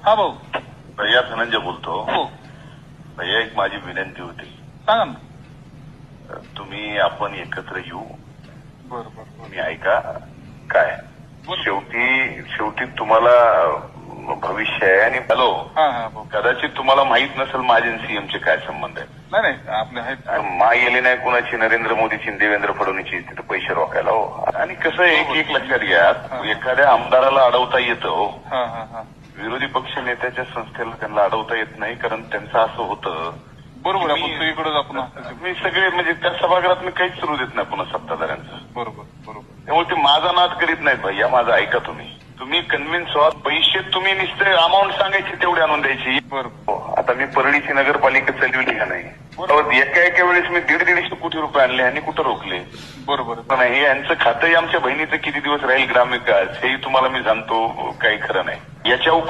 हा भाऊ. भैया धनंजय बोलतो. हो भैया एक माझी विनंती होती. सांगा ना. तुम्ही आपण एकत्र येऊ. बरं बरं तुम्ही ऐका काय शेवटी तुम्हाला भविष्य आहे आणि हॅलो हा हा भाऊ. कदाचित तुम्हाला माहित नसेल माझे सीएमचे काय संबंध आहे. नाही नाही आपले आहेत. मा गेली नाही कुणाची नरेंद्र मोदीची देवेंद्र फडणवीसची तिथे पैसे रोखायला हो. आणि कसं एक लक्षात घ्या एखाद्या आमदाराला अडवता येतं हो. हा हा हा विरोधी पक्ष नेत्याच्या संस्थेला त्यांना अडवता येत नाही कारण त्यांचं असं होतं. बरोबर आपण सगळीकडे आपण मी सगळे म्हणजे त्या सभागृहात मी काहीच सुरू देत नाही पुन्हा सत्ताधाऱ्यांचं. बरोबर बरोबर. त्यामुळे ते माझा नाद करीत नाहीत भैया. माझं ऐका तुम्ही कन्व्हिन्स व्हा. पैसे तुम्ही नुसते अमाऊंट सांगायची तेवढी आणून द्यायची. बरोबर. आता मी परळीची नगरपालिका चालविली का नाही. एका वेळेस मी 150 कोटी रुपये आणले आणि कुठं रोखले. बरोबर. नाही यांचं खातंही आमच्या बहिणीचं किती दिवस राहील ग्रामविकास हेही तुम्हाला मी सांगतो काही खरं नाही. याच्या